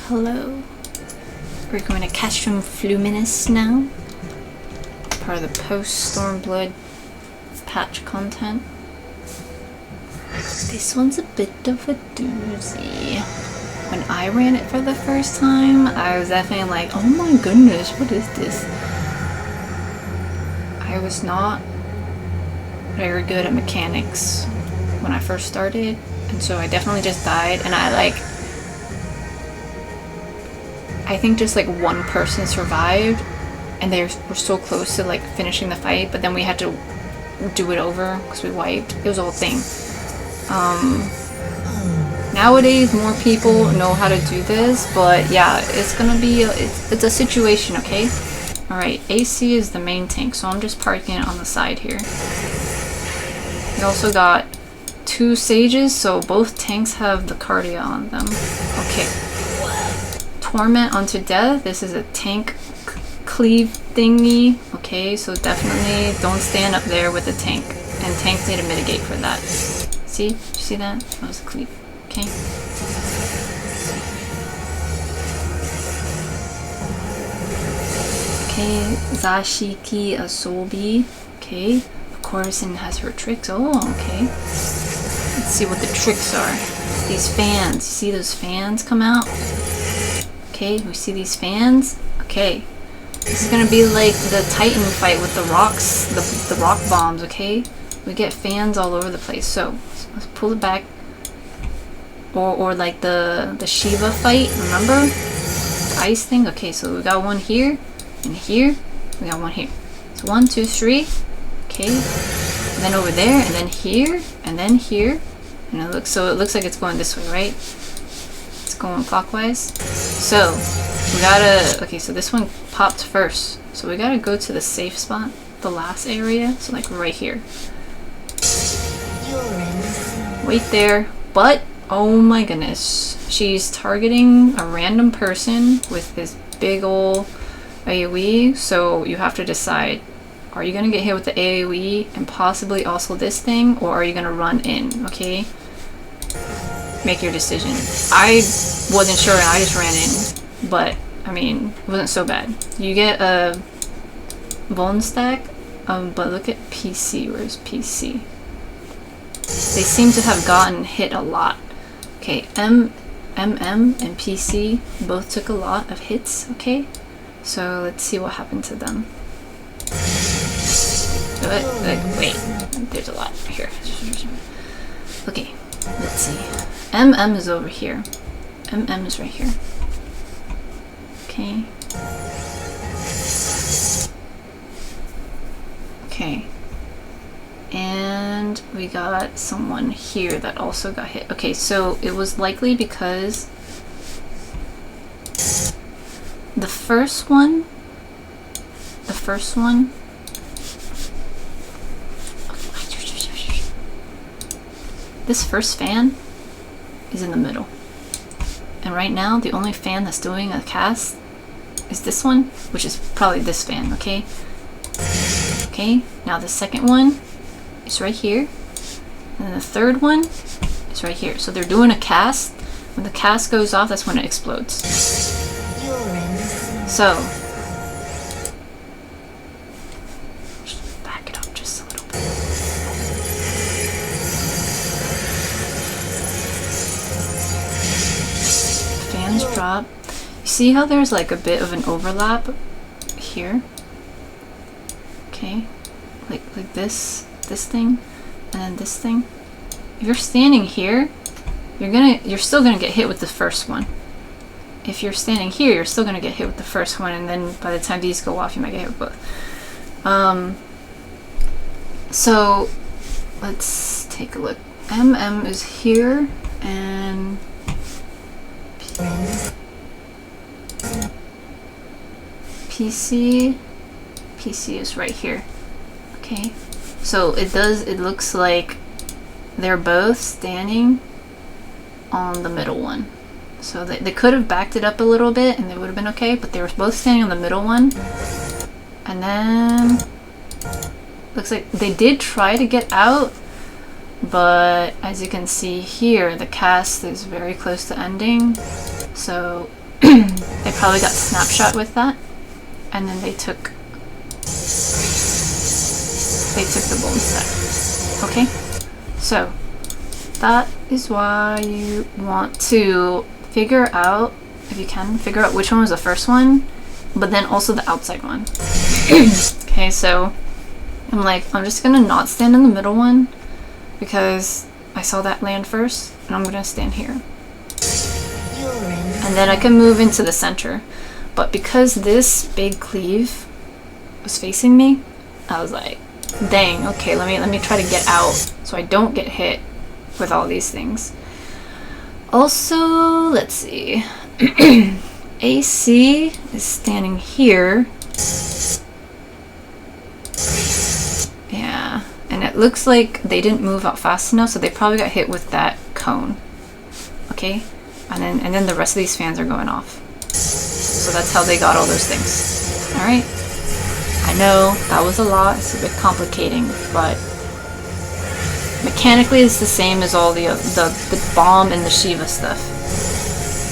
Hello. We're going to Castrum Fluminis now. Part of the post-Stormblood patch content. This one's a bit of a doozy. When I ran it for the first time, I was definitely like, oh my goodness, what is this? I was not very good at mechanics when I first started, and so I definitely just died, and I think just like one person survived, and they were so close to like finishing the fight, but then we had to do it over because we wiped. It was a whole thing. Nowadays more people know how to do this, but yeah, it's gonna be it's a situation, okay? Alright, AC is the main tank, so I'm just parking it on the side here. We also got 2 sages, so both tanks have the cardia on them. Okay. Torment unto death. This is a tank cleave thingy. Okay, so definitely don't stand up there with the tank. And tanks need to mitigate for that. See? Did you see that? That was a cleave. Okay. Okay, Zashiki Asobi. Okay. Of course, and has her tricks. Oh, okay. Let's see what the tricks are. These fans. You see those fans come out? Okay, we see these fans. Okay. This is gonna be like the Titan fight with the rocks, the rock bombs, okay? We get fans all over the place. So, let's pull it back. Or like the Shiva fight, remember? The ice thing? Okay, so we got one here, and here, we got one here. So 1, 2, 3. Okay. And then over there, and then here, and then here. And it looks like it's going this way, right? It's going clockwise. So we gotta, okay, so this one popped first. So we gotta go to the safe spot, the last area. So like right here. Wait there. But, oh my goodness. She's targeting a random person with this big ol' AoE. So you have to decide. Are you gonna get hit with the AoE and possibly also this thing, or are you gonna run in, okay? Make your decision. I wasn't sure and I just ran in, but I mean, it wasn't so bad. You get a bone stack, but look at PC. Where's PC? They seem to have gotten hit a lot. Okay, MM and PC both took a lot of hits, okay? So let's see what happened to them. Wait, there's a lot here. Okay, let's see. MM is over here. MM is right here. Okay. Okay. And we got someone here that also got hit. Okay, so it was likely because the first one, this first fan is in the middle. And right now, the only fan that's doing a cast is this one, which is probably this fan, okay? Okay, now the second one is right here. And then the third one is right here. So they're doing a cast. When the cast goes off, that's when it explodes. So, just back it up just a little bit. Fans drop. You see how there's like a bit of an overlap here? Okay, like this thing, and then this thing. If you're standing here, you're still gonna get hit with the first one. If you're standing here, you're still gonna get hit with the first one, and then by the time these go off, you might get hit with both. So let's take a look. MM is here, and PC is right here. Okay, so it looks like they're both standing on the middle one. So they could have backed it up a little bit and they would have been okay, but they were both standing on the middle one. And then looks like they did try to get out, but as you can see here, the cast is very close to ending. So They probably got snapshot with that, and then they took the bone stack. Okay, so that is why you want to figure out, if you can, figure out which one was the first one, but then also the outside one. Okay, so I'm just gonna not stand in the middle one because I saw that land first, and I'm gonna stand here. And then I can move into the center. But because this big cleave was facing me, I was like, dang, okay, let me try to get out so I don't get hit with all these things. Also, let's see. AC is standing here. Yeah, and it looks like they didn't move out fast enough, so they probably got hit with that cone. Okay, and then the rest of these fans are going off. So that's how they got all those things. All right. I know that was a lot. It's a bit complicating, but mechanically it's the same as all the bomb and the Shiva stuff.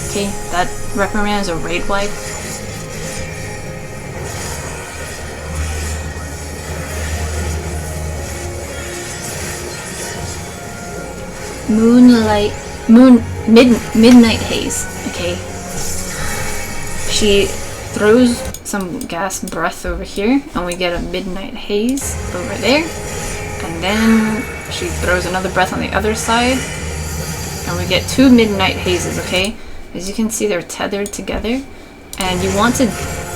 Okay, that reprimand is a raid wipe. Midnight Haze. Okay, she throws some gas breath over here, and we get a Midnight Haze over there, and then she throws another breath on the other side, and we get 2 Midnight Hazes. Okay, as you can see, they're tethered together, and you want to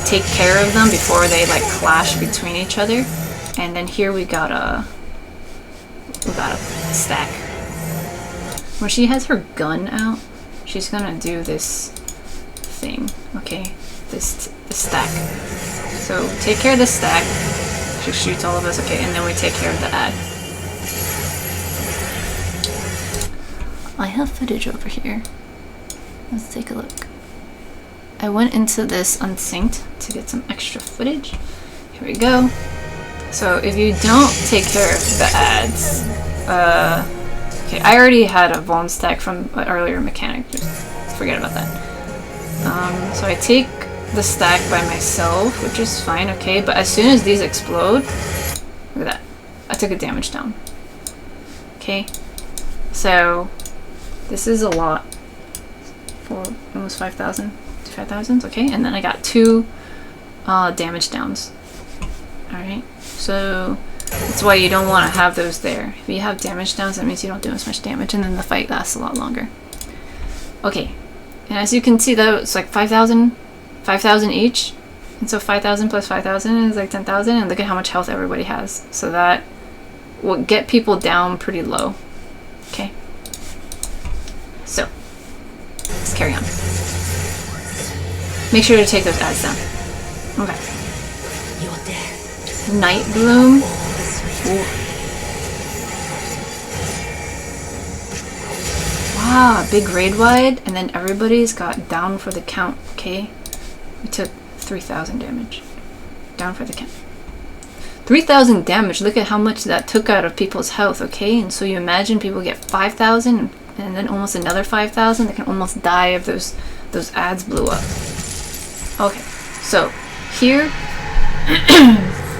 take care of them before they like clash between each other. And then here we got a stack. When she has her gun out, she's gonna do this thing. Okay, this stack. So take care of the stack. She shoots all of us. Okay, and then we take care of the ad. I have footage over here. Let's take a look. I went into this unsynced to get some extra footage. Here we go. So if you don't take care of the ads, okay, I already had a Vuln stack from an earlier mechanic. Just forget about that. So I take the stack by myself, which is fine, okay, but as soon as these explode, look at that, I took a damage down. Okay, so this is a lot for almost 5,000 to 5,000, okay, and then I got 2 damage downs. Alright, so that's why you don't want to have those there. If you have damage downs, that means you don't do as much damage, and then the fight lasts a lot longer. Okay, and as you can see, though, it's like 5,000 each, and so 5,000 plus 5,000 is like 10,000, and look at how much health everybody has. So that will get people down pretty low. Okay, so let's carry on. Make sure to take those ads down. Okay. Night Bloom. Ooh. Wow, big raid wide, and then everybody's got down for the count. Okay, we took 3,000 damage. Down for the count. 3,000 damage. Look at how much that took out of people's health. Okay, and so you imagine people get 5,000, and then almost another 5,000. They can almost die if those ads blew up. Okay, so here.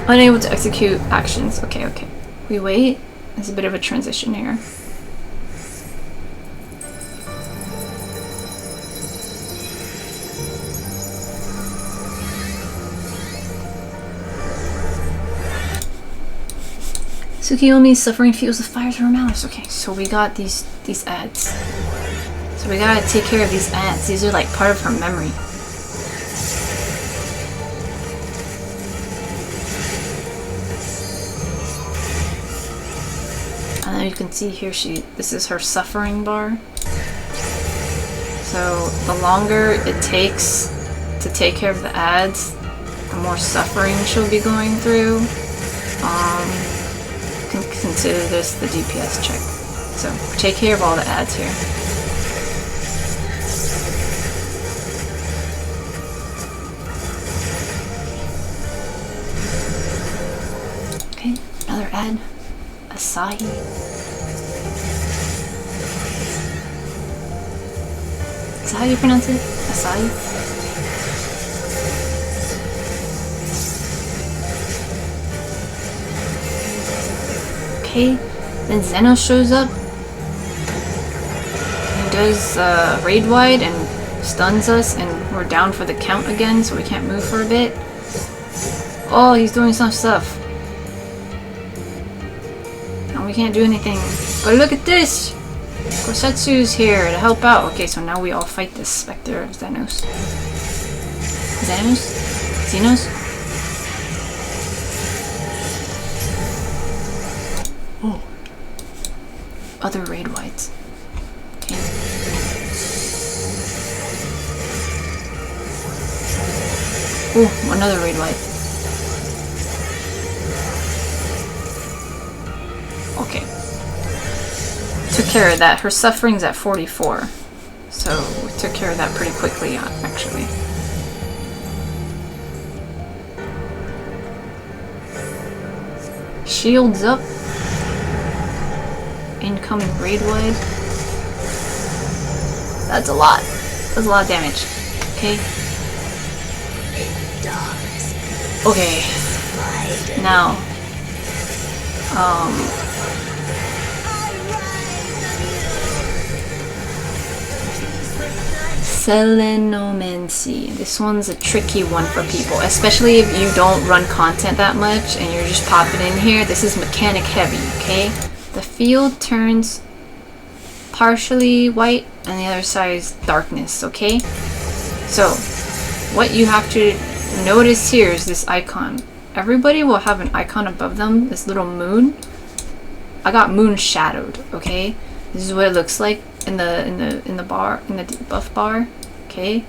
Unable to execute actions. Okay, okay. We wait. There's a bit of a transition here. Tsukiyomi's suffering fuels the fires of her malice. Okay, so we got these ads. So we gotta take care of these ads. These are like part of her memory. And then you can see here, this is her suffering bar. So the longer it takes to take care of the ads, the more suffering she'll be going through. You can consider this the DPS check. So take care of all the ads here. Okay, another ad. Asahi. Is that how you pronounce it? Asahi? Okay, then Xenos shows up. He does raid wide and stuns us, and we're down for the count again, so we can't move for a bit. Oh, he's doing some stuff. And we can't do anything. But look at this! Kosetsu's here to help out. Okay, so now we all fight this Spectre of Xenos. Xenos? Oh. Other raid whites. Okay. Oh, another raid white. Okay. Took care of that. Her suffering's at 44. So we took care of that pretty quickly, actually. Shields up. Incoming raid wide. That's a lot. That's a lot of damage. Okay. Okay. Now. Selenomancy. This one's a tricky one for people, especially if you don't run content that much and you're just popping in here. This is mechanic heavy, okay? The field turns partially white and the other side is darkness, okay? So, what you have to notice here is this icon. Everybody will have an icon above them, this little moon. I got moon shadowed, okay? This is what it looks like in the bar, in the debuff bar, okay?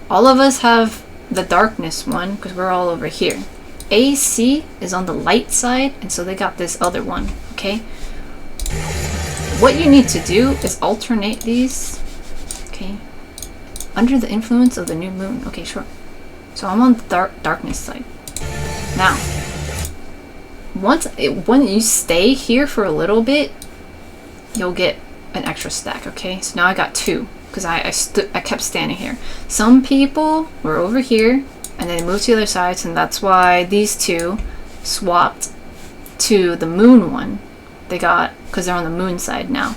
All of us have the darkness one because we're all over here. AC is on the light side, and so they got this other one, okay? What you need to do is alternate these, okay? Under the influence of the new moon. Okay, sure. So I'm on the darkness side. Now, when you stay here for a little bit, you'll get an extra stack, okay? So now I got 2 because I kept standing here. Some people were over here and they moved to the other sides, and that's why these 2 swapped to the moon one. They got, because they're on the moon side now.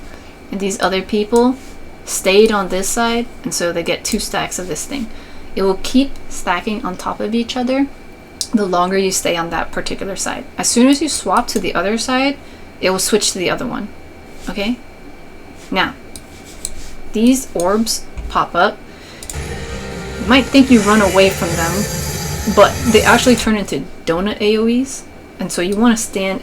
And these other people stayed on this side, and so they get 2 stacks of this thing. It will keep stacking on top of each other the longer you stay on that particular side. As soon as you swap to the other side, it will switch to the other one. Okay? Now, these orbs pop up. You might think you run away from them, but they actually turn into donut AoEs, and so you want to stand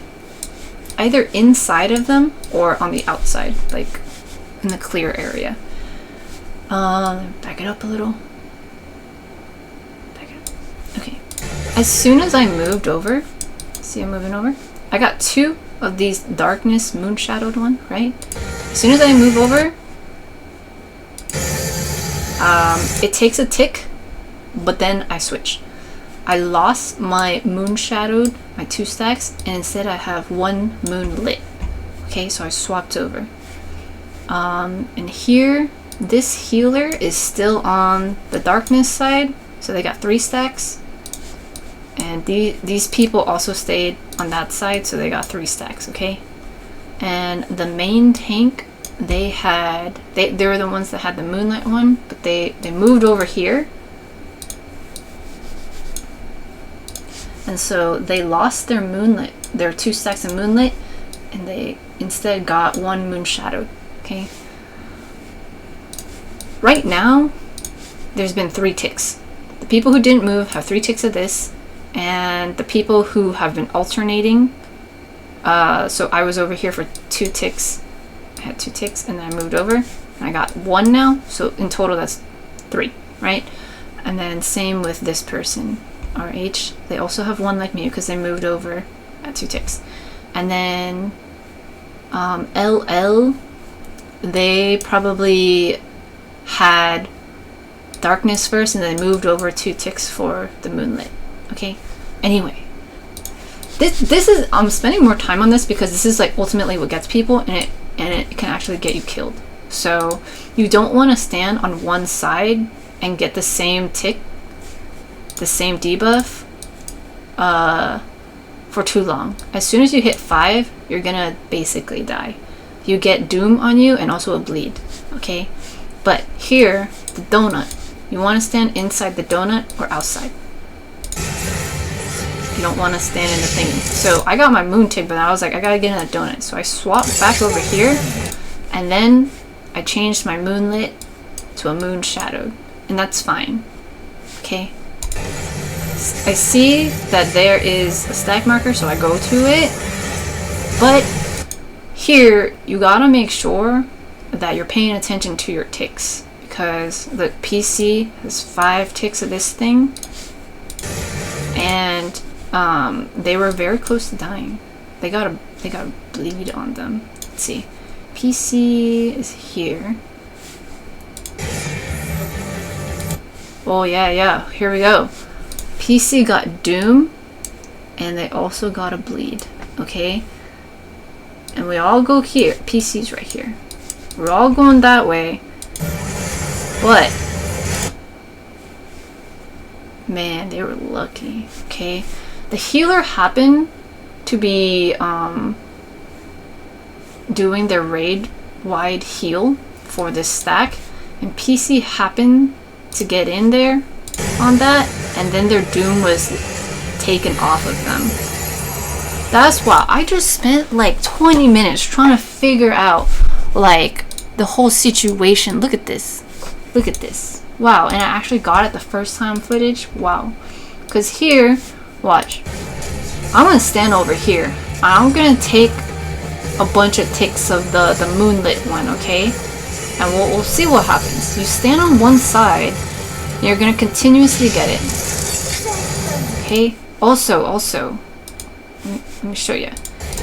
either inside of them or on the outside, like in the clear area. Back it up a little. Back it up. Okay. As soon as I moved over, see I'm moving over? I got 2 of these darkness moon shadowed one, right? As soon as I move over, it takes a tick, but then I switch. I lost my moon shadowed, my 2 stacks, and instead I have 1 moon lit. Okay, so I swapped over. And here, this healer is still on the darkness side, so they got 3 stacks. And these people also stayed on that side, so they got 3 stacks, okay? And the main tank, they were the ones that had the Moonlight one, but they moved over here. And so they lost their Moonlight, their 2 stacks of Moonlight, and they instead got 1 Moon Shadowed, okay? Right now, there's been 3 ticks. The people who didn't move have 3 ticks of this, and the people who have been alternating, so I was over here for 2 ticks. I had 2 ticks, and then I moved over, and I got 1 now, so in total that's 3, right? And then same with this person, RH. They also have 1 like me because they moved over at 2 ticks. And then LL, they probably had darkness first and then moved over 2 ticks for the moonlit. Okay, anyway, this is, I'm spending more time on this because this is like ultimately what gets people, and it can actually get you killed. So you don't want to stand on one side and get the same tick, the same debuff for too long. As soon as you hit 5, you're gonna basically die. You get Doom on you and also a bleed, okay? But here, the donut, you want to stand inside the donut or outside. You don't want to stand in the thingy. So I got my moon tick, but I was like, I gotta get in a donut. So I swapped back over here, and then I changed my moonlit to a moon shadowed, and that's fine, okay? I see that there is a stack marker, so I go to it, but here you gotta make sure that you're paying attention to your ticks, because the PC has 5 ticks of this thing, and they were very close to dying. They got a bleed on them. Let's see, PC is here. Oh yeah, here we go. PC got Doom, and they also got a bleed, okay? And we all go here. PC's right here. We're all going that way. But, man, they were lucky, okay? The healer happened to be doing their raid-wide heal for this stack, and PC happened to get in there on that, and then their Doom was taken off of them. That's why I just spent like 20 minutes trying to figure out like the whole situation. Look at this. Look at this. Wow, and I actually got it the first time footage. Wow. Because here, watch. I'm going to stand over here. I'm going to take a bunch of ticks of the moonlit one, okay? And we'll see what happens. You stand on one side, you're going to continuously get it. Okay? Also, let me show you.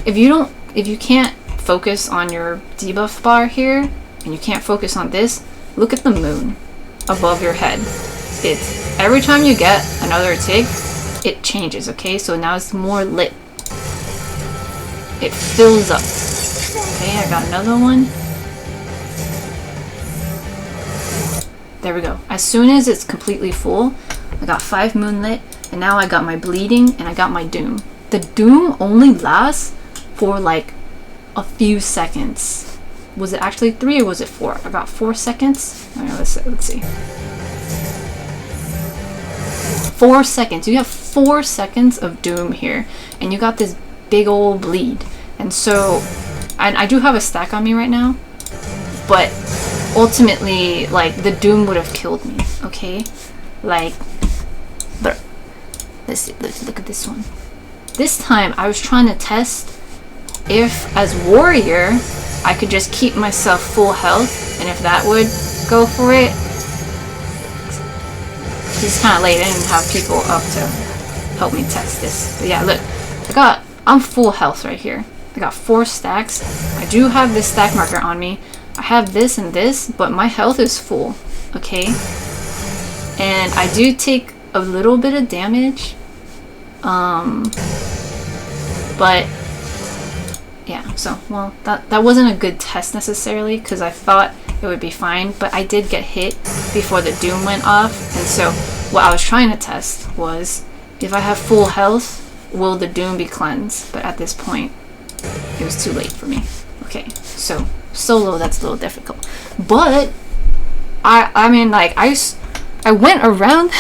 If you can't focus on your debuff bar here, and you can't focus on this, look at the moon above your head. It's every time you get another tick, it changes, okay? So now it's more lit. It fills up. Okay, I got another one. There we go. As soon as it's completely full, I got 5 moonlit, and now I got my bleeding, and I got my Doom. The Doom only lasts for like a few seconds. Was it actually 3 or was it 4? I got 4 seconds. Alright, let's see. 4 seconds. You have 4 seconds of Doom here, and you got this big old bleed. And so, I do have a stack on me right now, but ultimately, like, the Doom would have killed me, okay? Like, but let's see, let's look at this one. This time, I was trying to test if, as warrior, I could just keep myself full health, and if that would go for it. It's kind of late. I didn't have people up to help me test this. But yeah, look, I'm full health right here. I got 4 stacks. I do have this stack marker on me. I have this and this, but my health is full, okay? And I do take a little bit of damage, but yeah, so, well, that wasn't a good test necessarily, because I thought it would be fine, but I did get hit before the Doom went off, and so what I was trying to test was, if I have full health, will the Doom be cleansed? But at this point, it was too late for me. Okay, so solo, that's a little difficult. But, I mean, like, I went around,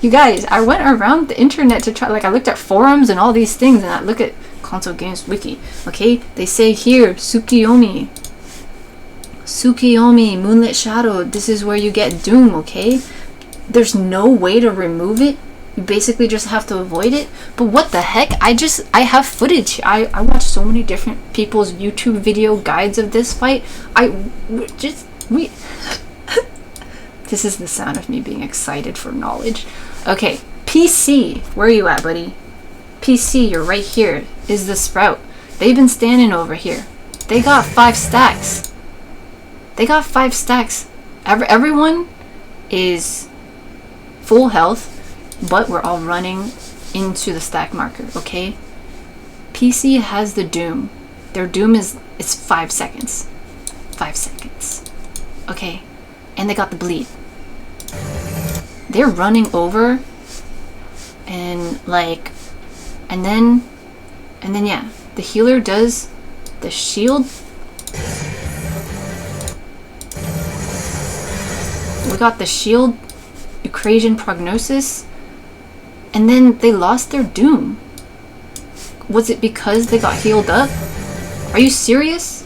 you guys, I went around the internet to try, like, I looked at forums and all these things, and I look at Console Games Wiki, okay? They say here, Tsukiyomi, Moonlit Shadow, this is where you get Doom, okay? There's no way to remove it. You basically just have to avoid it. But what the heck? I have footage. I watched so many different people's YouTube video guides of this fight. This is the sound of me being excited for knowledge. Okay, PC, where are you at, buddy? PC, you're right here. Is the Sprout. They've been standing over here. They got 5 stacks. Everyone is full health, but we're all running into the stack marker, okay? PC has the Doom. Their Doom is 5 seconds. 5 seconds. Okay? And they got the bleed. They're running over, and like, And then yeah, the healer does the shield. We got the shield, Eucrasian prognosis, and then they lost their doom. Was it because they got healed up? Are you serious?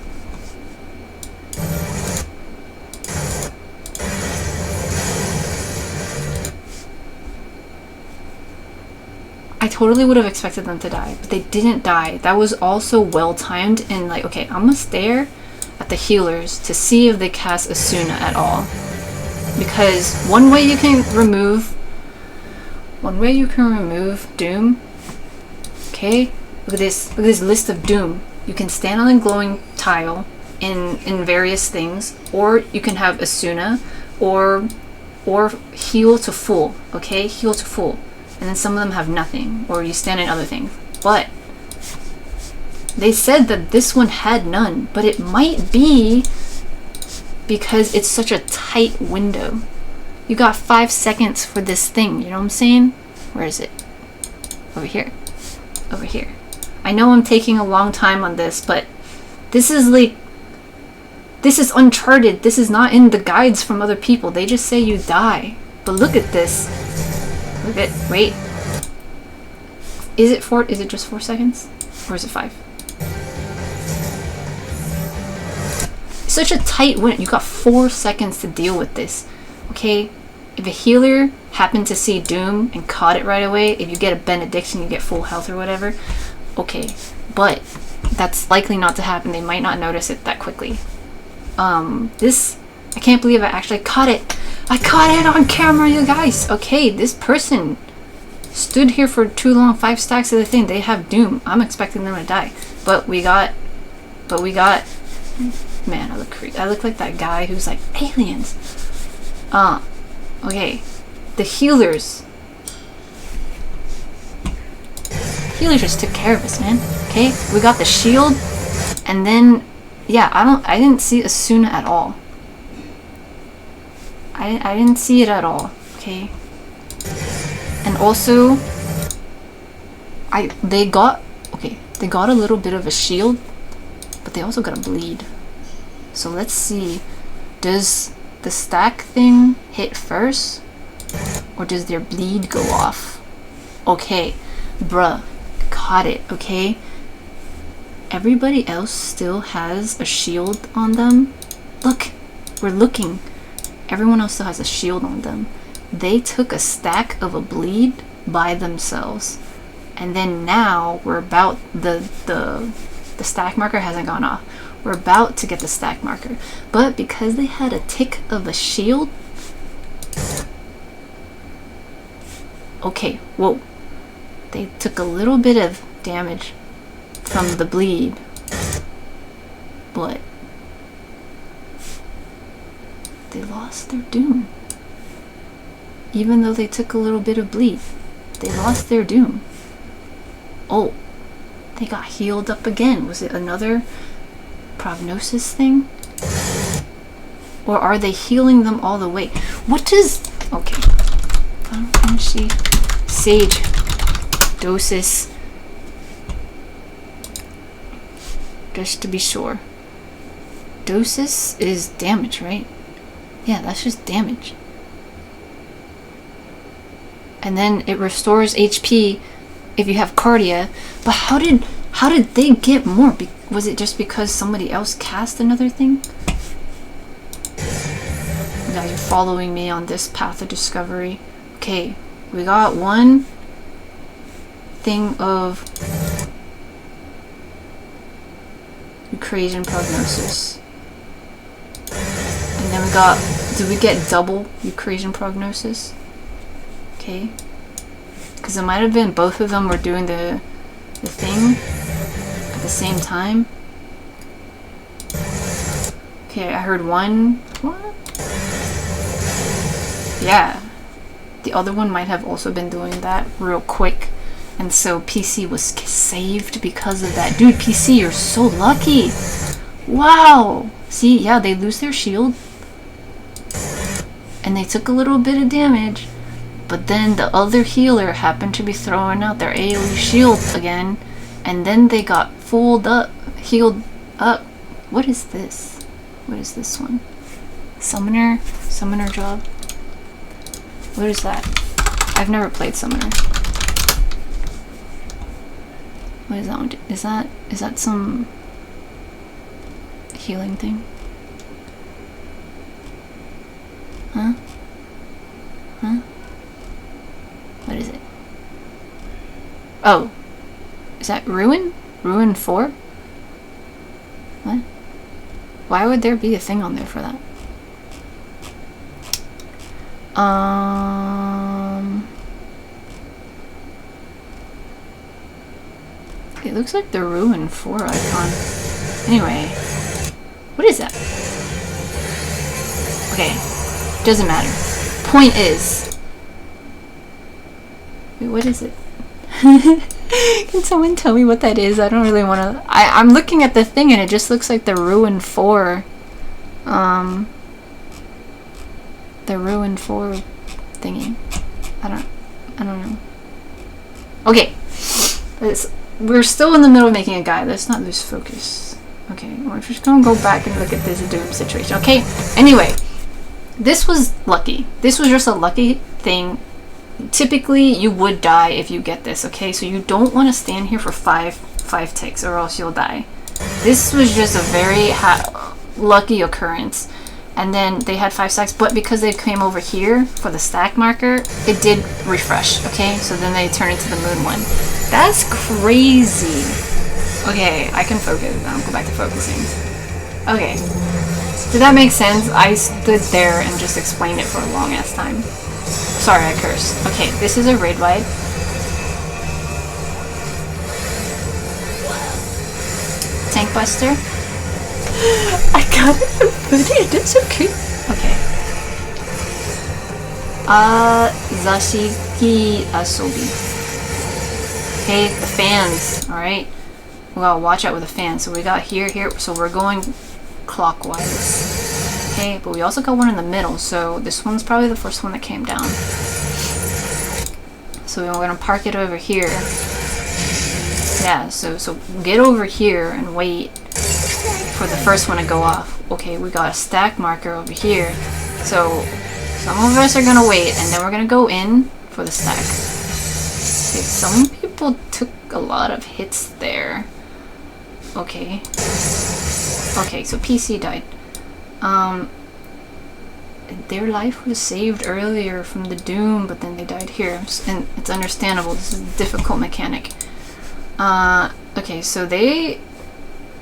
I totally would have expected them to die, but they didn't die. That was also well timed, and like, okay, I'm gonna stare at the healers to see if they cast Asuna at all. Because one way you can remove Doom. Okay, look at this list of Doom. You can stand on the glowing tile in various things, or you can have Asuna, or heal to full. Okay, heal to full. And then some of them have nothing, or you stand in other things. But they said that this one had none, but it might be because it's such a tight window. You got 5 seconds for this thing, you know what I'm saying? Where is it? Over here. Over here. I know I'm taking a long time on this, but this is like, this is uncharted. This is not in the guides from other people. They just say you die. But look at this. Look at, wait. Is it just 4 seconds? Or is it 5? Such a tight window. You got 4 seconds to deal with this. Okay? If a healer happened to see Doom and caught it right away, if you get a benediction, you get full health or whatever. Okay. But that's likely not to happen. They might not notice it that quickly. I can't believe I actually caught it. I caught it on camera, you guys. Okay, this person stood here for too long. 5 stacks of the thing. They have Doom. I'm expecting them to die. But we got, man, I look like that guy who's like, aliens. Okay. The healers. Healers just took care of us, man. Okay, we got the shield. And then, yeah, I didn't see Asuna at all. I didn't see it at all, okay? And also, they got a little bit of a shield, but they also got a bleed. So let's see, does the stack thing hit first, or does their bleed go off? Okay, bruh, caught it, okay? Everybody else still has a shield on them. Look, we're looking. Everyone else still has a shield on them. They took a stack of a bleed by themselves. And then now we're about, the stack marker hasn't gone off. We're about to get the stack marker. But because they had a tick of a shield, okay, whoa. They took a little bit of damage from the bleed. But they lost their Doom. Even though they took a little bit of bleed, they lost their Doom. Oh, they got healed up again. Was it another prognosis thing? Or are they healing them all the way? What does... Okay. Sage. Dosis. Just to be sure. Dosis is damage, right? Yeah, that's just damage. And then it restores HP if you have Cardia. But how did they get more? Was it just because somebody else cast another thing? Now you're following me on this path of discovery. Okay, we got one thing of Eucrasian prognosis. And then we got, did we get double Eucrasian prognosis? Okay. Because it might have been both of them were doing the thing at the same time. Okay, I heard one. What? Yeah. The other one might have also been doing that real quick. And so PC was saved because of that. Dude, PC, you're so lucky. Wow. See, yeah, they lose their shield. And they took a little bit of damage. but then the other healer happened to be throwing out their AoE shield again, and then they got healed up. What is this? What is this one? Summoner job? What is that? I've never played Summoner. What is that one? Is that some healing thing? Huh? Huh? What is it? Oh. Is that Ruin? Ruin 4? What? Why would there be a thing on there for that? It looks like the Ruin 4 icon. Anyway. What is that? Okay. Doesn't matter. Point is... Wait, what is it? Can someone tell me what that is? I don't really want to... I'm looking at the thing and it just looks like the Ruin 4. The Ruin 4 thingy. I don't know. Okay. We're still in the middle of making a guide. Let's not lose focus. Okay, we're just gonna go back and look at this Doom situation. Okay, anyway. This was lucky. This was just a lucky thing. Typically, you would die if you get this, okay? So you don't want to stand here for five ticks or else you'll die. This was just a very lucky occurrence. And then they had 5 stacks, but because they came over here for the stack marker, it did refresh, okay? So then they turned into the moon one. That's crazy. Okay, I can focus. I'll go back to focusing. Okay. Did that make sense? I stood there and just explained it for a long ass time. Sorry, I cursed. Okay, this is a raid wide. Tank Buster. I got it for free. That's okay. Okay. Zashiki Asobi. Okay, the fans. Alright. We gotta watch out with the fans. So we got here. So we're going clockwise. Okay, but we also got one in the middle. So this one's probably the first one that came down. So we're gonna park it over here. Yeah, so get over here and wait for the first one to go off. Okay, we got a stack marker over here. So some of us are gonna wait and then we're gonna go in for the stack. Okay, some people took a lot of hits there. Okay. Okay, so PC died. Their life was saved earlier from the Doom, but then they died here. And it's understandable, this is a difficult mechanic. Okay, so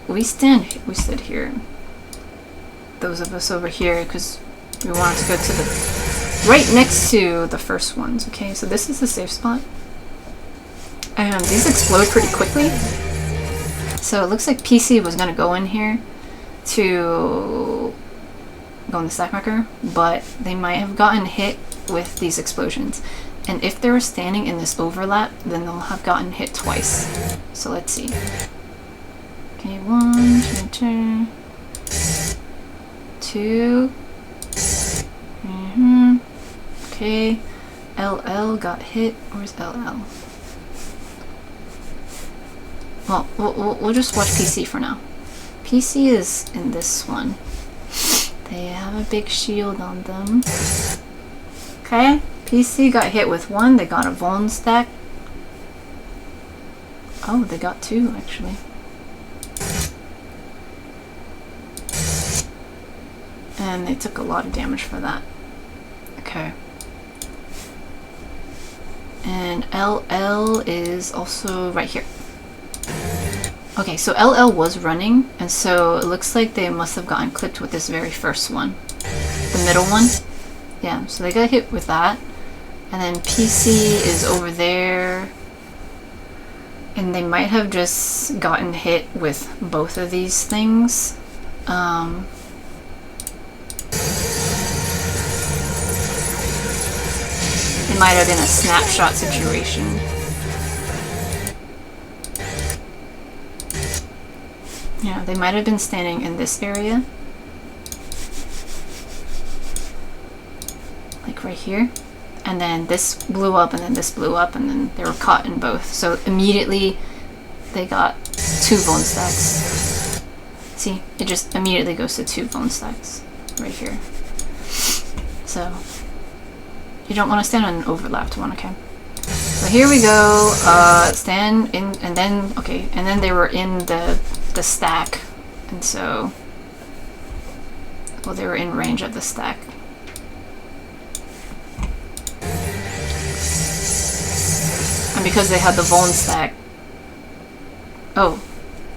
we stood here. Those of us over here, because we wanted to go to the right next to the first ones. Okay, so this is the safe spot. And these explode pretty quickly. So it looks like PC was gonna go in here to go in the stack marker, but they might have gotten hit with these explosions. And if they were standing in this overlap, then they'll have gotten hit twice. So let's see. Okay, 1, 2, 2. Okay, LL got hit. Where's LL? Well, we'll just watch PC for now. PC is in this one. They have a big shield on them. Okay, PC got hit with 1. They got a Vuln stack. Oh, they got 2 actually. And they took a lot of damage for that. Okay. And LL is also right here. Okay, so LL was running, and so it looks like they must have gotten clipped with this very first one. The middle one. Yeah, so they got hit with that. And then PC is over there. And they might have just gotten hit with both of these things. It might have been a snapshot situation. Yeah, they might have been standing in this area. Like right here. and then this blew up, and then this blew up, and then they were caught in both. So immediately they got 2 bone stacks. See, it just immediately goes to 2 bone stacks right here. So you don't want to stand on an overlapped one, okay? So here we go. Stand in, and then okay, and then they were in the stack, and so well, they were in range of the stack. And because they had the Vuln stack, oh,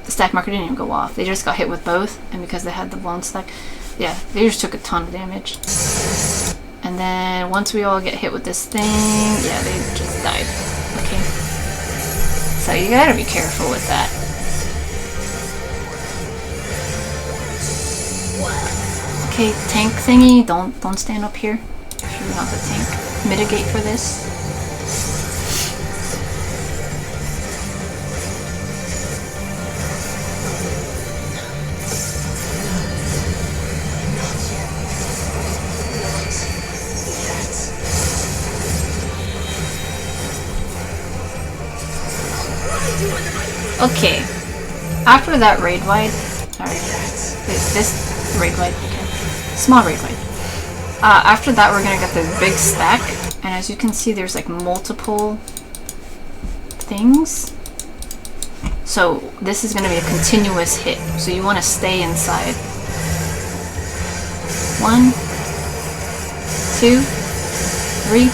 the stack marker didn't even go off. They just got hit with both, and because they had the Vuln stack, yeah, they just took a ton of damage. And then once we all get hit with this thing, yeah, they just died. Okay. So you gotta be careful with that. Okay, tank thingy, don't stand up here. If you're not the tank. Mitigate for this. Okay, after that raid wide, sorry, this raid wide, okay, small raid wide. After that, we're gonna get this big stack, and as you can see, there's like multiple things. So this is gonna be a continuous hit. So you want to stay inside. 1, 2, 3.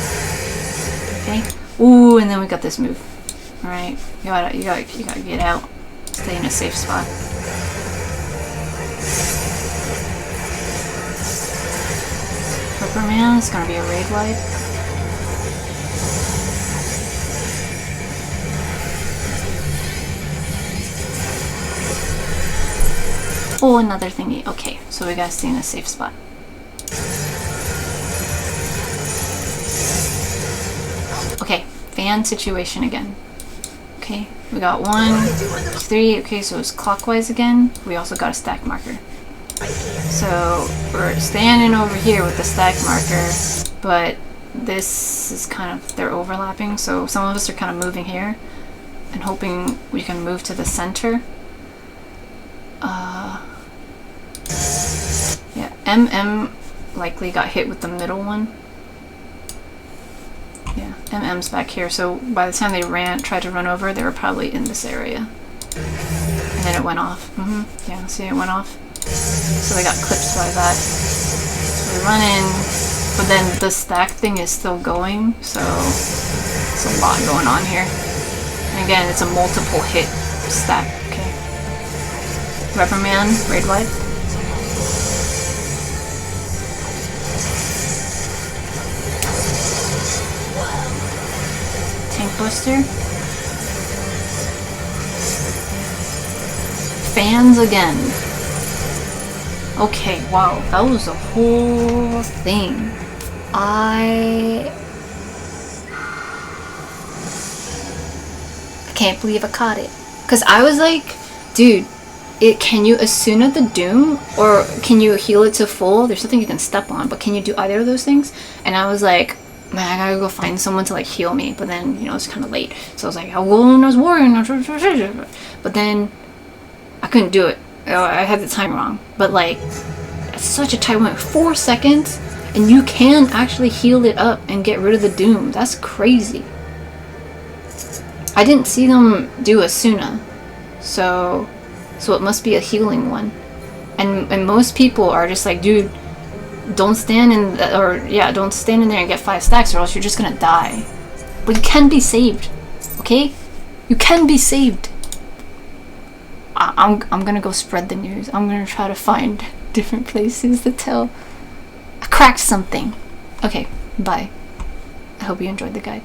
Okay. Ooh, and then we got this move. All right, you gotta get out. Stay in a safe spot. Ripper Man is gonna be a raid wide. Oh, another thingy. Okay, so we gotta stay in a safe spot. Okay, fan situation again. Okay, we got 1, 3. Okay, so it's clockwise again. We also got a stack marker. So we're standing over here with the stack marker, but this is kind of, they're overlapping. So some of us are kind of moving here and hoping we can move to the center. Yeah, MM likely got hit with the middle one. Yeah, MM's back here, so by the time they tried to run over, they were probably in this area. And then it went off. Yeah, see, it went off. So they got clipped by that. So we run in, but then the stack thing is still going, so it's a lot going on here. And again, it's a multiple hit stack. Okay. Rubber Man, raid wide. Tank Buster. Fans again. Okay, wow, that was a whole thing. I can't believe I caught it. Cause I was like, dude, can you Asuna at the Doom, or can you heal it to full? There's something you can step on, but can you do either of those things? And I was like, man, I gotta go find someone to like heal me. But then, you know, it's kind of late. So I was like, oh, well, I was worrying. But then I couldn't do it. I had the time wrong. But like, it's such a tight one. 4 seconds, and you can actually heal it up and get rid of the Doom. That's crazy. I didn't see them do Asuna. So it must be a healing one. And most people are just like, dude, don't stand in don't stand in there and get 5 stacks, or else you're just gonna die. But you can be saved, okay? You can be saved. I'm gonna go spread the news. I'm gonna try to find different places to tell. I cracked something. Okay, bye. I hope you enjoyed the guide.